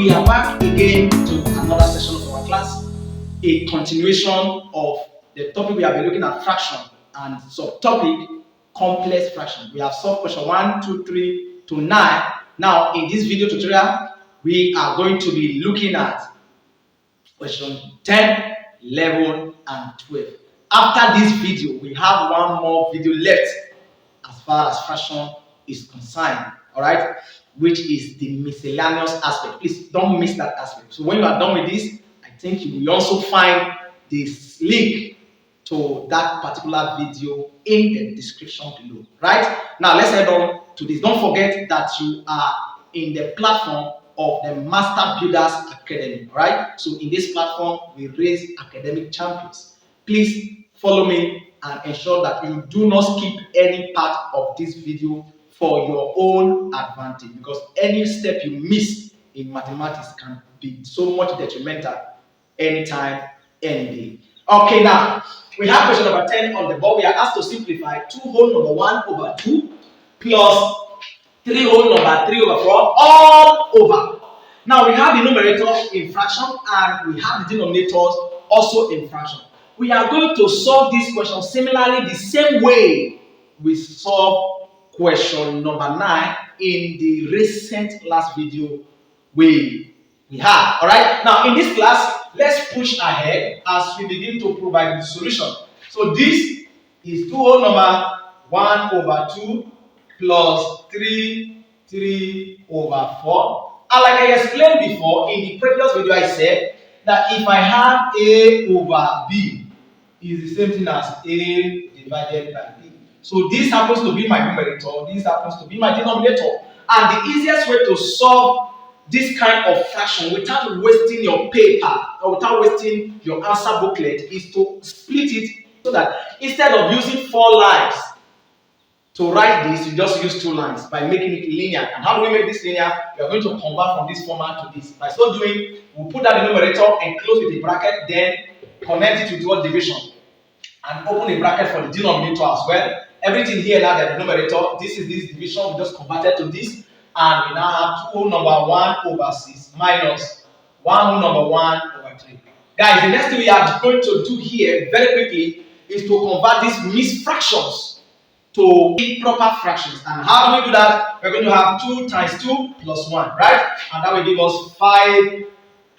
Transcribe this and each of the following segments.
we are back again to another session of our class, a continuation of the topic we have been looking at, fraction, and subtopic complex fraction. We have solved question 1, 2, 3 to 9. Now in this video tutorial, we are going to be looking at question 10, 11 and 12. After this video, we have one more video left as far as fraction is concerned, all right, which is the miscellaneous aspect. Please don't miss that aspect. So when you are done with this, I think you will also find this link to that particular video in the description below, right? Now let's head on to this. Don't forget that you are in the platform of the Master Builders Academy, right? So in this platform, we raise academic champions. Please follow me and ensure that you do not skip any part of this video for your own advantage, because any step you miss in mathematics can be so much detrimental anytime, any day. Okay, now we have question number 10 on the board. We are asked to simplify 2 whole number 1 over 2 plus 3 whole number 3 over 4 all over. Now we have the numerator in fraction and we have the denominators also in fraction. We are going to solve this question similarly the same way we solved question number 9 in the recent last video we had. Alright, now in this class, let's push ahead as we begin to provide the solution. So this is 2 whole number 1 over 2 plus 3 over 4. And like I explained before in the previous video, I said that if I have A over B is the same thing as A divided by B. So this happens to be my numerator, this happens to be my denominator. And the easiest way to solve this kind of fraction without wasting your paper or without wasting your answer booklet is to split it, so that instead of using 4 lines to write this, you just use 2 lines by making it linear. And how do we make this linear? We are going to convert from this format to this. By so doing, we'll put down the numerator and close with a bracket, then connect it with what division, and open a bracket for the denominator as well. Everything here now that the numerator, this is this division, we just converted to this, and we now have 2 whole number 1 over 6 minus 1 whole number 1 over 3. Guys, the next thing we are going to do here very quickly is to convert these mixed fractions to improper fractions. And how do we do that? We're going to have 2 times 2 plus 1, right? And that will give us 5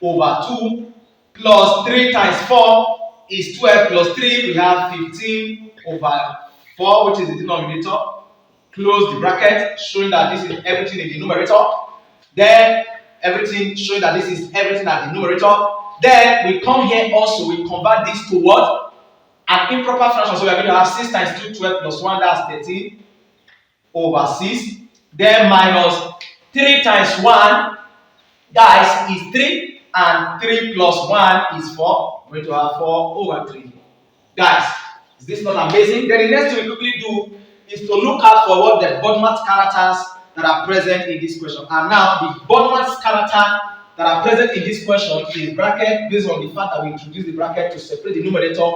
over 2 plus 3 times 4 is 12 plus 3. We have 15 over 4, which is the denominator. Close the bracket, showing that this is everything in the numerator. Then everything showing that this is everything at the numerator. Then we come here also, we convert this to what? An improper fraction. So we are going to have 6 times 2, 12 plus 1, that's 13 over 6. Then minus 3 times 1, guys, is 3. And 3 plus 1 is 4. We're going to have 4 over 3. Guys, is this not amazing? Then the next thing we quickly do is to look out for what the BODMAS characters that are present in this question. And now the BODMAS character that are present in this question is bracket, based on the fact that we introduce the bracket to separate the numerator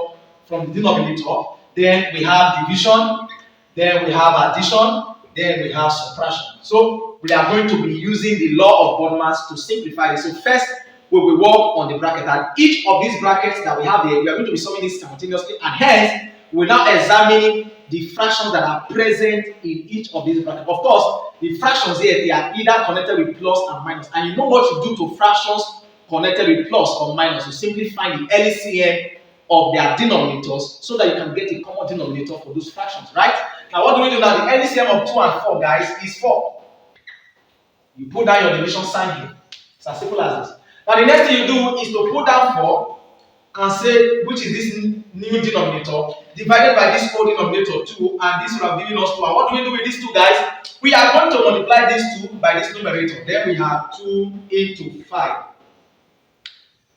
from the denominator. Then we have division, then we have addition, then we have subtraction. So we are going to be using the law of BODMAS to simplify this. So first, we will work on the bracket, and each of these brackets that we have here, we are going to be solving this simultaneously, and hence we will now examine the fractions that are present in each of these brackets. Of course, the fractions here, they are either connected with plus and minus, and you know what you do to fractions connected with plus or minus. You simply find the LCM of their denominators so that you can get a common denominator for those fractions, right? Now what do we do now? The LCM of 2 and 4, guys, is 4. You put down your division sign here. It's as simple as this. Now the next thing you do is to put down 4 and say, which is this new denominator, divided by this old denominator 2, and this will have given us 2. And what do we do with these 2, guys? We are going to multiply these 2 by this numerator. Then we have 2 into 5.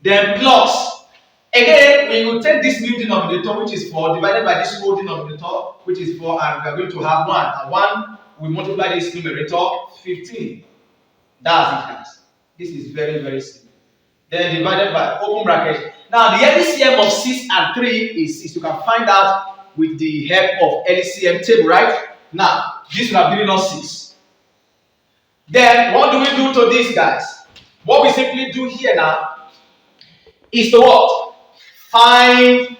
Then plus, again, we will take this new denominator, which is 4, divided by this old denominator, which is 4, and we are going to have 1. And 1, we multiply this numerator, 15. That's it, guys. This is very, very simple. Then divided by open bracket. Now the LCM of 6 and 3 is 6. You can find out with the help of LCM table, right? Now this will have given us 6. Then what do we do to this, guys? What we simply do here now is to what? Find,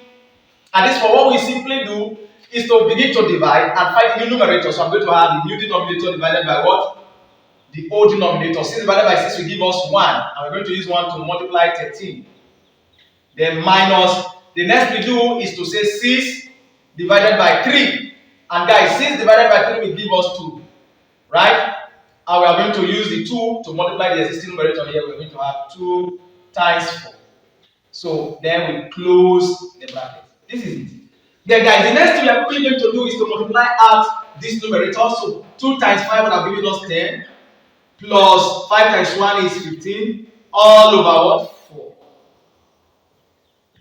and this for what we simply do is to begin to divide and find the new numerator. So I'm going to have the new denominator divided by what? The old denominator. 6 divided by 6 will give us 1, and we're going to use 1 to multiply 13. Then minus, the next we do is to say 6 divided by 3. And guys, 6 divided by 3 will give us 2. Right? And we are going to use the 2 to multiply the existing numerator here. We're going to have 2 times 4. So then we close the bracket. This is it. Then guys, the next thing we are going to do is to multiply out this numerator. So 2 times 5 would have given us 10. Plus 5 times 1 is 15. All over what? 4.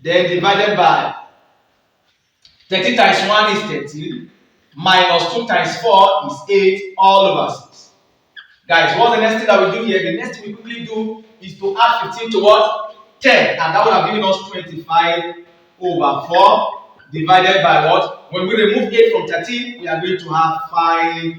Then divided by 13 times 1 is 13. Minus 2 times 4 is 8. All over 6. Guys, what's the next thing that we do here? The next thing we quickly do is to add 15 to what? 10. And that would have given us 25 over 4. Divided by what? When we remove 8 from 13, we are going to have 5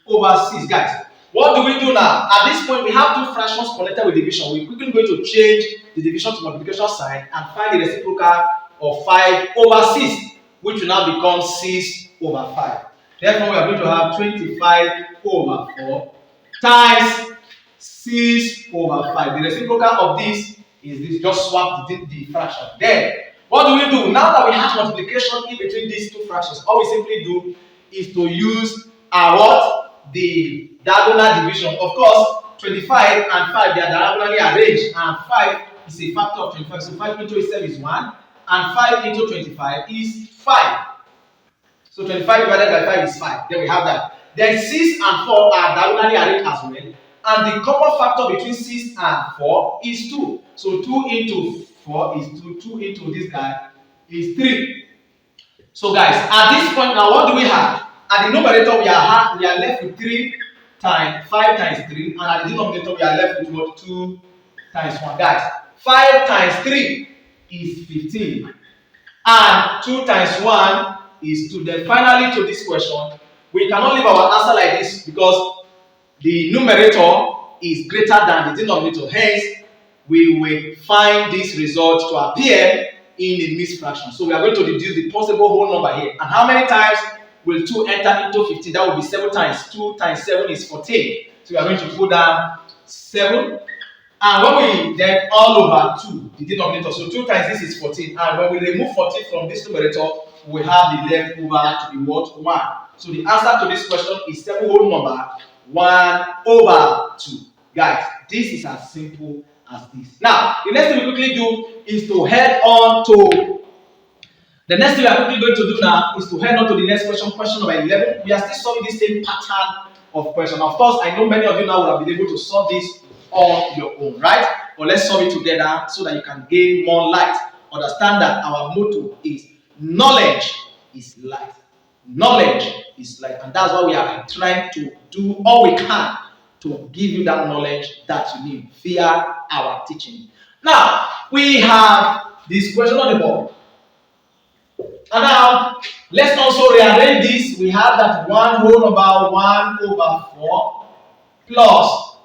over 6. Guys, what do we do now? At this point, we have two fractions connected with division. We're quickly going to change the division to multiplication sign and find the reciprocal of 5 over 6, which will now become 6 over 5. Therefore, we are going to have 25 over 4 times 6 over 5. The reciprocal of this is this. Just swap the fraction. Then, what do we do? Now that we have multiplication in between these two fractions, all we simply do is to use our what? The diagonal division. Of course, 25 and 5, they are diagonally arranged, and 5 is a factor of 25. So 5 into itself is 1, and 5 into 25 is 5. So 25 divided by 5 is 5. Then we have that. Then 6 and 4 are diagonally arranged as well, and the common factor between 6 and 4 is 2. So 2 into 4 is 2. 2 into this guy is 3. So guys, at this point now, what do we have? At the numerator, we are left with 3 times 5 times 3, and at the denominator, we are left with what? 2 times 1. Guys, 5 times 3 is 15, and 2 times 1 is 2. Then finally, to this question, we cannot leave our answer like this because the numerator is greater than the denominator. Hence, we will find this result to appear in the mixed fraction. So we are going to deduce the possible whole number here. And how many times will 2 enter into 15? That will be 7 times. 2 times 7 is 14. So we are going to put down 7. And when we then all over 2, the denominator, so 2 times this is 14. And when we remove 14 from this numerator, we have the left over to be what? 1. So the answer to this question is 7 whole number 1 over 2. Guys, this is as simple as this. Now, the next thing we quickly do is to head on to the next thing we are quickly going to do now is to head on to the next question, question number 11. We are still solving the same pattern of question. Of course, I know many of you now will have been able to solve this on your own, right? But let's solve it together so that you can gain more light. Understand that our motto is knowledge is light. Knowledge is light. And that's why we are trying to do all we can to give you that knowledge that you need via our teaching. Now, we have this question on the board. And now, let's also rearrange this. We have that 1 whole number 1 over 4 plus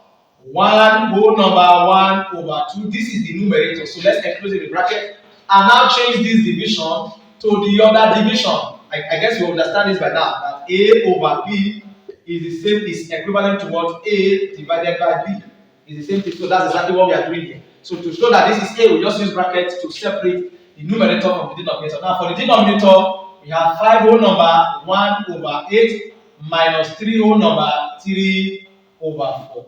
1 whole number 1 over 2. This is the numerator. So let's enclose in the bracket and now change this division to the other division. I guess you understand this by now. That A over B is equivalent to what? A divided by B. Is the same thing. So that's exactly what we are doing here. So to show that this is A, we just use brackets to separate the numerator from the denominator. Now for the denominator, we have 5 whole number 1 over 8 minus 3 whole number 3 over 4.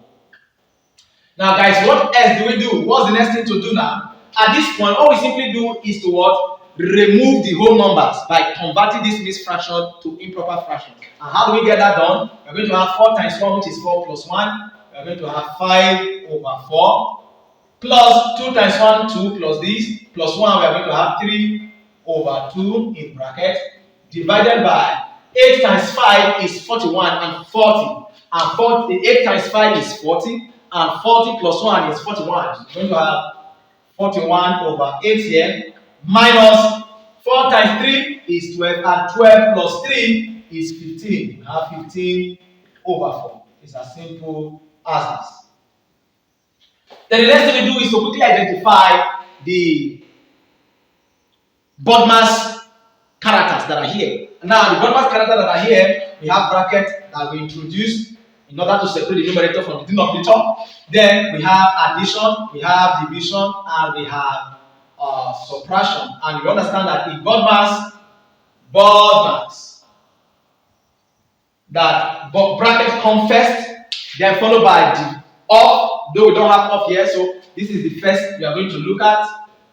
Now guys, what else do we do? What's the next thing to do now? At this point, all we simply do is to what? Remove the whole numbers by converting this mixed fraction to improper fraction. And how do we get that done? We're going to have 4 times 1, which is 4 plus 1. We're going to have 5 over 4 plus 2 times 1, 2 plus this, plus 1, we are going to have 3 over 2 in bracket, divided by 8 times 5 is 41 and 40. And 40, 8 times 5 is 40, and 40 plus 1 is 41. So we're going to have 41 over 8 here, minus 4 times 3 is 12, and 12 plus 3 is 15. We have 15 over 4. It's as simple as this. Then the next thing we do is to quickly identify the BODMAS characters that are here. Now, the BODMAS characters that are here, we have brackets that we introduce in order to separate the numerator from the denominator. Then we have addition, we have division, and we have subtraction. And you understand that in BODMAS, that bracket comes first, then followed by the off, though we don't have off here, so this is the first we are going to look at,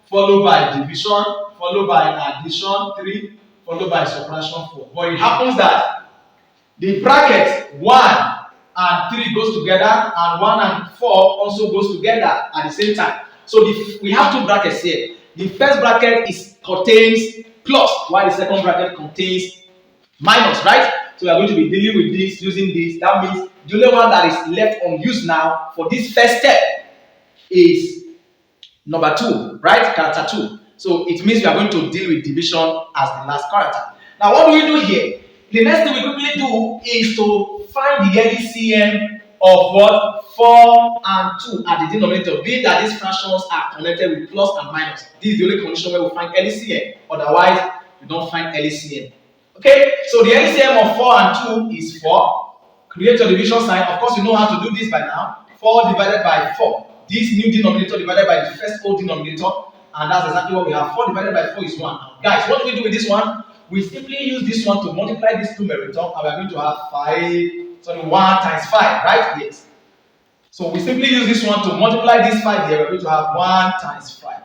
followed by division, followed by addition 3, followed by subtraction 4. But it happens that the bracket 1 and 3 goes together, and 1 and 4 also goes together at the same time. So we have two brackets here. The first bracket contains plus, while the second bracket contains minus, right? So we are going to be dealing with this, using this. That means the only one that is left unused now for this first step is number 2, right? Character 2. So it means we are going to deal with division as the last character. Now, what do we do here? The next thing we quickly do is to find the LCM of what? 4 and 2 at the denominator, being that these fractions are connected with plus and minus. This is the only condition where we find LCM. Otherwise, we don't find LCM. Okay, so the LCM of 4 and 2 is 4. Create your division sign. Of course, you know how to do this by now. 4 divided by 4. This new denominator divided by the first old denominator. And that's exactly what we have. 4 divided by 4 is 1. Now, guys, what do we do with this one? We simply use this one to multiply this numerator. And we are going to have 1 times 5, right? Yes. So we simply use this one to multiply this 5 here. We're going to have 1 times 5.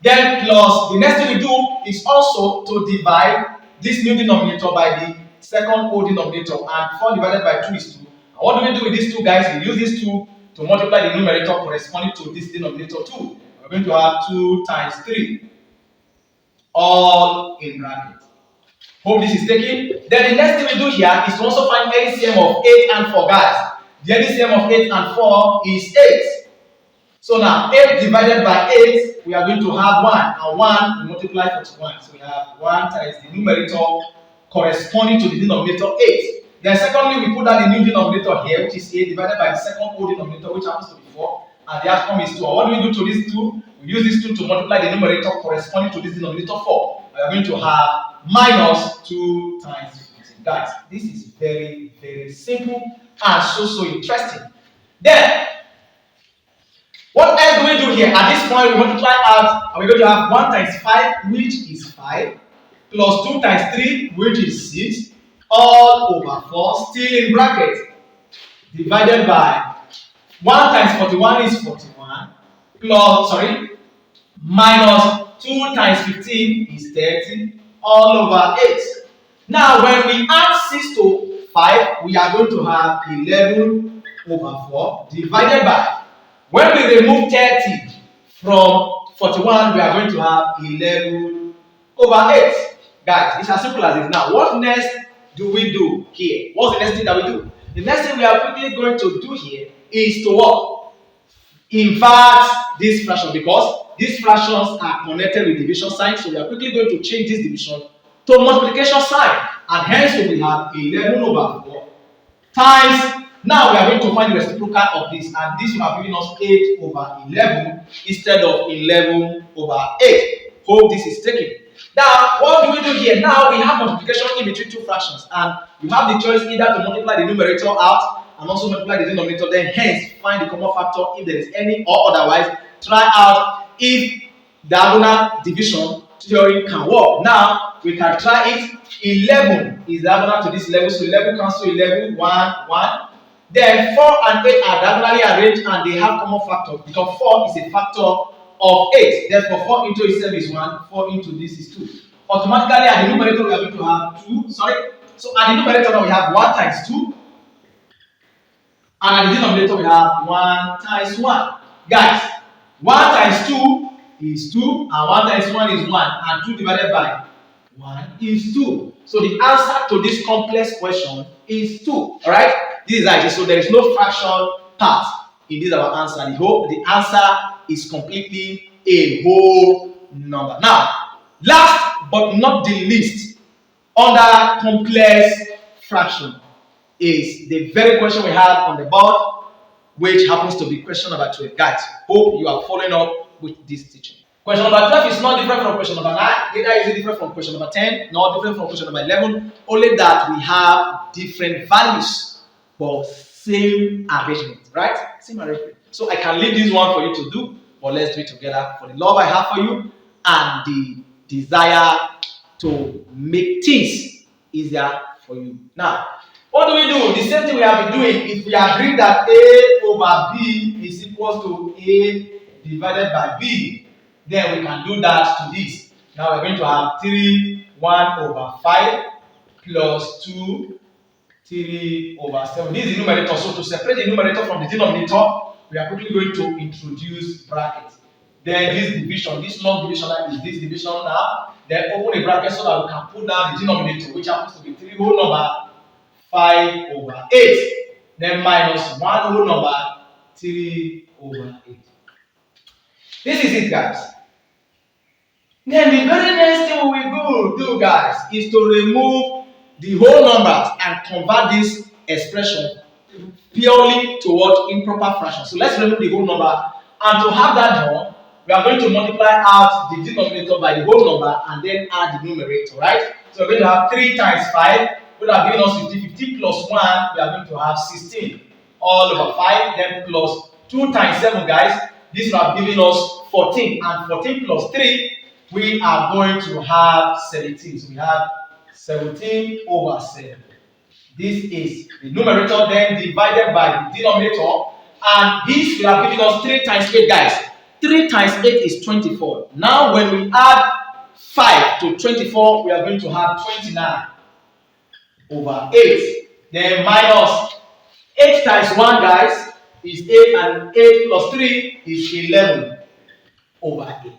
Then plus, the next thing we do is also to divide this new denominator by the second old denominator, and 4 divided by 2 is 2. And what do we do with these two guys? We use these two to multiply the numerator corresponding to this denominator 2. We're going to have 2 times 3, all in brackets. Hope this is taken. Then the next thing we do here is to also find LCM of 8 and 4, guys. The LCM of 8 and 4 is 8. So now 8 divided by 8, we are going to have 1, and 1 we multiply 41. So we have 1 times the numerator corresponding to the denominator 8. Then secondly, we put down the new denominator here, which is 8 divided by the second old denominator, which happens to be 4, and the outcome is 2. And what do we do to these two? We use these two to multiply the numerator corresponding to this denominator 4. We are going to have minus 2 times 15. Guys, this is very, very simple and so interesting. Then, what else do we do here? At this point, we multiply out, and we're going to have 1 times 5, which is 5, plus 2 times 3, which is 6, all over 4, still in bracket, divided by 1 times 41 is 41, minus 2 times 15 is 30, all over 8. Now, when we add 6 to 5, we are going to have 11 over 4, divided by, when we remove 30 from 41, we are going to have 11 over 8. Guys, it's as simple as this. Now, what next do we do here? What's the next thing that we do? The next thing we are quickly going to do here is to what? Invert this fraction, because these fractions are connected with division sign. So we are quickly going to change this division to multiplication sign. And hence we will have 11 over 4 times. Now we are going to find the reciprocal of this, and this will have given us 8 over 11 instead of 11 over 8. Hope this is taken. Now, what do we do here? Now we have multiplication in between two fractions, and you have the choice either to multiply the numerator out and also multiply the denominator, then hence find the common factor if there is any, or otherwise try out if diagonal division theory can work. Now we can try it. 11 is diagonal to this level, so 11 comes to 11, 1, 1. Then 4 and 8 are diagonally arranged and they have common factors, because 4 is a factor of 8. Therefore, 4 into itself is 1, 4 into this is 2. Automatically, at the numerator, we are going to have 2. So at the numerator, now we have 1 times 2. And at the denominator, we have 1 times 1. Guys, 1 times 2 is 2, and 1 times 1 is 1, and 2 divided by 1 is 2. So the answer to this complex question is 2. Alright? This is actually, so there is no fraction part in this our answer. The answer is completely a whole number. Now, last but not the least, under complex fraction is the very question we have on the board. which happens to be question number 12. Guys, hope you are following up with this teaching. Question number 12 is not different from question number 9, neither is it different from question number 10, nor different from question number 11, only that we have different values, but same arrangement, right? Same arrangement. So I can leave this one for you to do, but let's do it together for the love I have for you and the desire to make things easier for you. Now, what do we do? The same thing we have been doing. If we agree that A over B is equal to A divided by B, then we can do that to this. Now we're going to have 3, 1 over 5 plus 2, 3 over 7. This is the numerator. So to separate the numerator from the denominator, we are quickly going to introduce brackets. Then this division, this long division is this division now. Then open a bracket so that we can put down the denominator, which happens to be 3 whole number 5 over 8. Then minus 1 whole number 3 over 8. This is it, guys. Then the very next thing we will do, guys, is to remove the whole numbers and convert this expression purely toward improper fractions. So let's remove the whole number, and to have that done, we are going to multiply out the denominator by the whole number and then add the numerator, right? So we're going to have 3 times 5, would have given us 50. 50 plus 1, we are going to have 16 all over 5, then plus 2 times 7, guys. This will have given us 14, and 14 plus 3, we are going to have 17. So we have 17 over 7. This is the numerator, then divided by the denominator, and this will have given us 3 times 8, guys. 3 times 8 is 24. Now when we add 5 to 24, we are going to have 29 over 8. Then minus 8 times 1, guys, is 8, and 8 plus 3 is 11 over 8.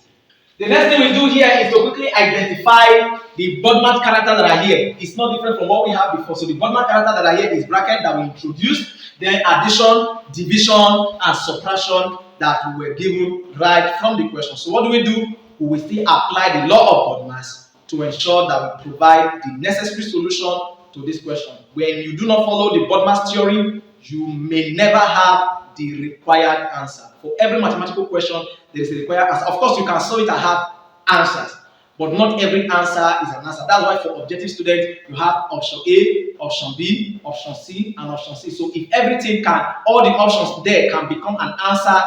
The next thing we do here is to quickly identify the BODMAS characters that are here. It's not different from what we have before. So the BODMAS characters that are here is bracket that we introduced, then addition, division, and subtraction that we were given right from the question. So what do? We will still apply the law of BODMAS to ensure that we provide the necessary solution to this question. When you do not follow the BODMAS theory, you may never have the required answer. For every mathematical question, there is a required answer. Of course, you can solve it and have answers, but not every answer is an answer. That's why for objective students, you have option A, option B, option C, and option C. So if everything can, all the options there can become an answer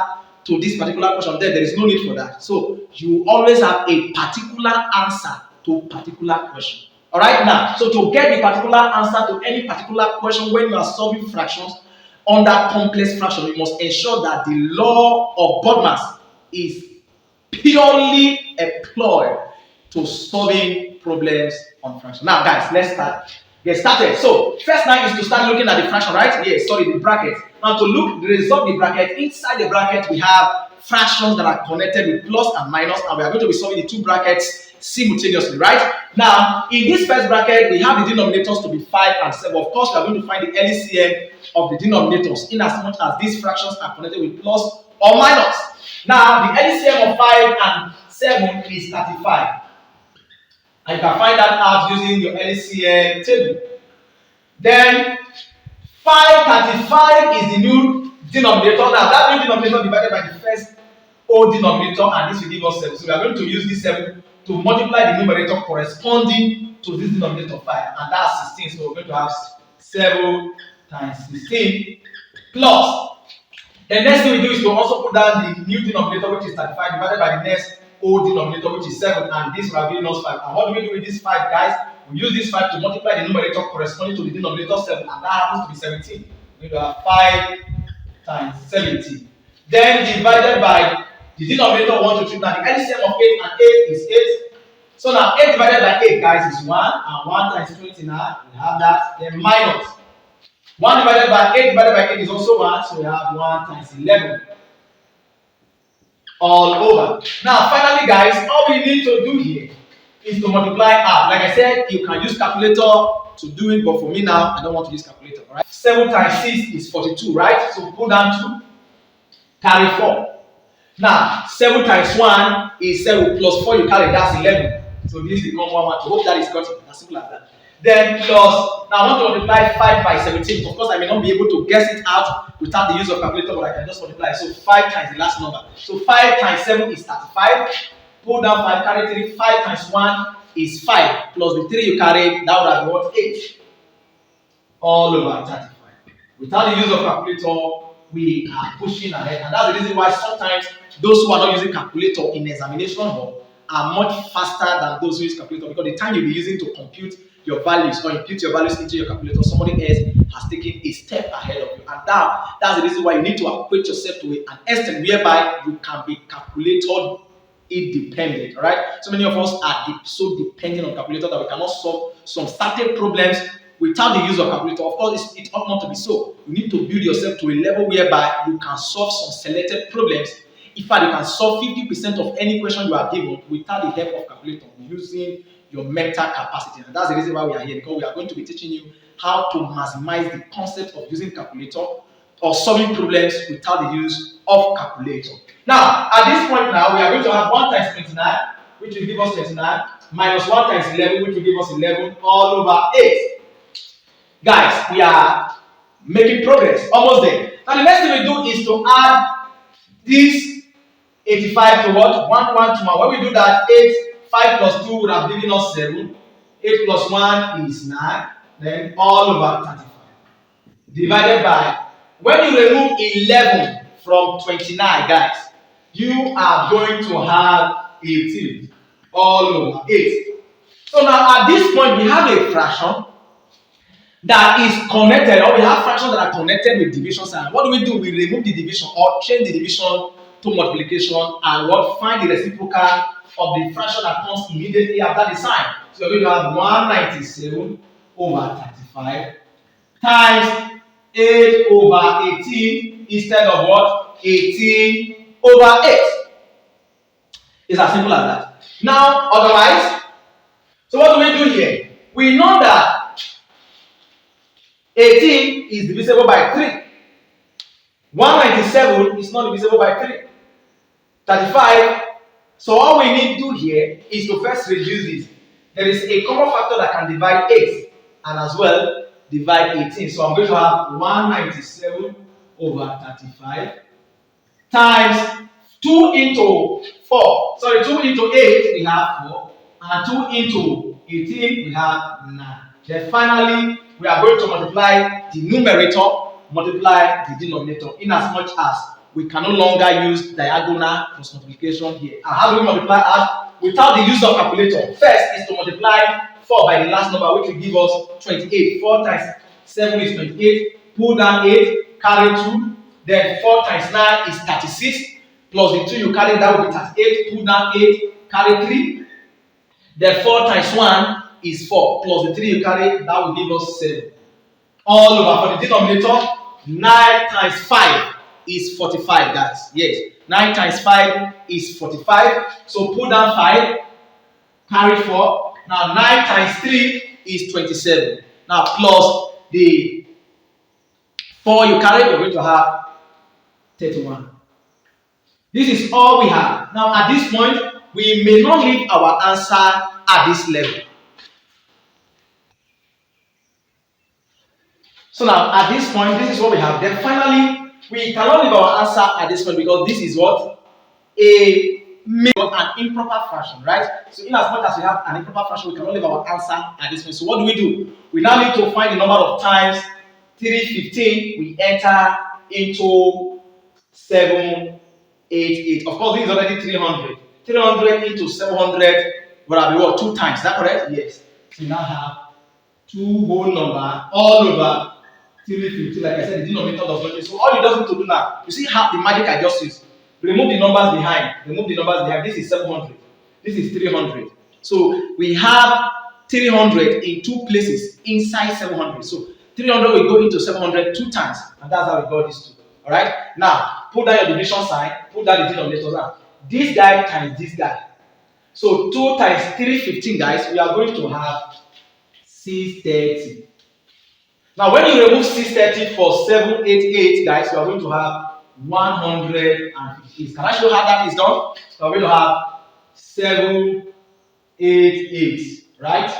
to this particular question, then there is no need for that. So you always have a particular answer to a particular question. Alright, now, so to get the particular answer to any particular question when you are solving fractions under complex fraction, you must ensure that the law of BODMAS is purely employed to solving problems on fraction. Now, guys, let's get started. So, first now is to start looking at the fraction, right? Yes, sorry, the bracket. Now, to resolve the bracket, inside the bracket we have fractions that are connected with plus and minus, and we are going to be solving the two brackets simultaneously, right? Now, in this first bracket, we have the denominators to be 5 and 7. Of course, we are going to find the LCM of the denominators in as much as these fractions are connected with plus or minus. Now, the LCM of 5 and 7 is 35. And you can find that out using your LCM table. Then, 535 is the new denominator. Now, that new denominator divided by the first old denominator, and this will give us 7. So, we are going to use this 7 to multiply the numerator corresponding to this denominator 5, and that's 16. So, we're going to have 7 times 16 plus. The next thing we do is to also put down the new denominator, which is 35, divided by the next old denominator, which is 7, and this will have given us 5. And what do we do with this 5, guys? We use this 5 to multiply the numerator corresponding to the denominator 7, and that happens to be 17. We will have 5 times 17. Then divided by the denominator 1 to 3. Now the LCM of 8 and 8 is 8. So now 8 divided by 8, guys, is 1, and 1 times 29, we have that. Then minus 1 divided by 8 is also 1, so we have 1 times 11. All over. Now, finally, guys, all we need to do here is to multiply out. Like I said, you can use calculator to do it, but for me now, I don't want to use calculator. All right? 7 times 6 is 42, right? So put down 2, carry 4. Now, 7 times 1 is 7 plus 4, you carry, that's 11. So this becomes 1, 1. I hope that is got it. As simple as that. Then plus, now I want to multiply 5 by 17. Of course, I may not be able to guess it out without the use of calculator, but I can just multiply. So 5 times the last number. So 5 times 7 is 35. Pull down 5, carry 3. 5 times 1 is 5. Plus the 3 you carried, that would have been what? 8. All over 35. Without the use of calculator, we are pushing ahead. And that's the reason why sometimes those who are not using calculator in examination hall are much faster than those who use calculator, because the time you'll be using to compute your values or input your values into your calculator, somebody else has taken a step ahead of you. And that's the reason why you need to equate yourself to an extent whereby you can be calculator independent. All right, so many of us are so dependent on calculator that we cannot solve some certain problems without the use of calculator. Of course, it ought not to be so. You need to build yourself to a level whereby you can solve some selected problems. In fact, you can solve 50% of any question you are given without the help of calculator, using your mental capacity. And that's the reason why we are here, because we are going to be teaching you how to maximize the concept of using calculator or solving problems without the use of calculator. Now, at this point now, we are going to have 1 times 29, which will give us 29, minus 1 times 11, which will give us 11, all over 8. Guys, we are making progress, almost there. Now, the next thing we do is to add this 85 to what? 1, 1, 2. When we do that, 8, 5 plus 2 would have given us 7. 8 plus 1 is 9. Then all over 35. Divided by, when you remove 11 from 29, guys, you are going to have 18. All over 8. So now at this point, we have a fraction that is connected, or we have fractions that are connected with division sign. What do? We remove the division or change the division to multiplication, and what? Find the reciprocal of the fraction that comes immediately after the sign. So we're going to have 197 over 35 times 8 over 18 instead of what? 18 over 8. It's as simple as that. Now, otherwise, so what do here? We know that 18 is divisible by 3. 197 is not divisible by 3. 35. So all we need to do here is to first reduce this. There is a common factor that can divide 8 and as well divide 18. So I'm going to have 197 over 35 times 2 into 4. Sorry, 2 into 8 we have 4, and 2 into 18 we have 9. Then finally, we are going to multiply the numerator, multiply the denominator, in as much as we can no longer use diagonal cross multiplication here. And how do we multiply as? Without the use of calculator. First is to multiply 4 by the last number, which will give us 28. 4 times 7 is 28. Pull down 8, carry 2. Then 4 times 9 is 36. Plus the 2 you carry, that will be 38. Pull down 8, carry 3. Then 4 times 1 is 4. Plus the 3 you carry, that will give us 7. All over. For the denominator, 9 times 5 is 45, guys. Yes. 9 times 5 is 45. So put down 5, carry 4. Now 9 times 3 is 27. Now plus the 4 you carry, you're going to have 31. This is all we have. Now at this point, we may not leave our answer at this level. So now at this point, this is what we have. Then finally, we cannot leave our answer at this point because this is what? An improper fraction, right? So in as much as we have an improper fraction, we cannot leave our answer at this point. So what do? We now need to find the number of times 315 we enter into 788. Of course, this is already 300. 300 into 700 would have been what? 2 times. Is that correct? Yes. So we now have 2 whole number all over 350. Like I said, the denominator does not change. So all you just need to do now, you see how the magic I just used. Remove the numbers behind. Remove the numbers behind. This is 700. This is 300. So we have 300 in 2 places inside 700. So 300 will go into 700 2 times, and that's how we got this 2. All right. Now put down your division sign. Put down the denominator now. This guy times this guy. So 2 times 315, guys. We are going to have 630. Now when you remove 630 for 788, guys, you are going to have 158. Can I show how that is done? So we're going to have 788, right?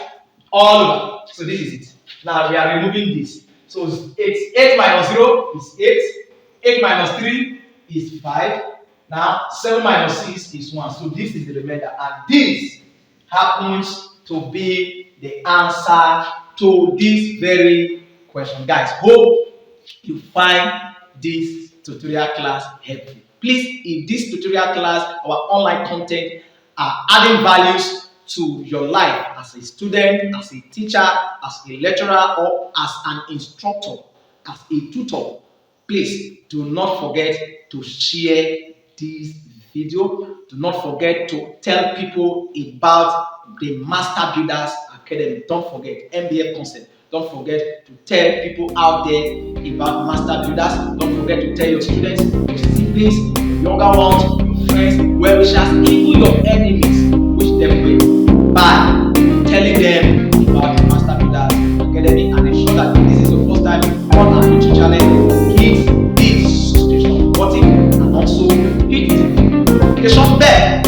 All over. So this is it. Now we are removing this. So 8 minus 0 is 8. 8 minus 3 is 5. Now 7 minus 6 is 1. So this is the remainder. And this happens to be the answer to this very question. Guys, hope you find this tutorial class helpful. Please, if this tutorial class, our online content, are adding values to your life as a student, as a teacher, as a lecturer, or as an instructor, as a tutor, please do not forget to share this video. Do not forget to tell people about the Master Builders Academy. Don't forget M.B.F concept. Don't forget to tell people out there about Master Builders. Don't forget to tell your students, your siblings, your younger ones, your friends, well-wishers, even your enemies. Wish them well by telling them about the Master Builders Academy, and ensure that if this is your first time on our YouTube channel, hit this subscription button and also hit the notification bell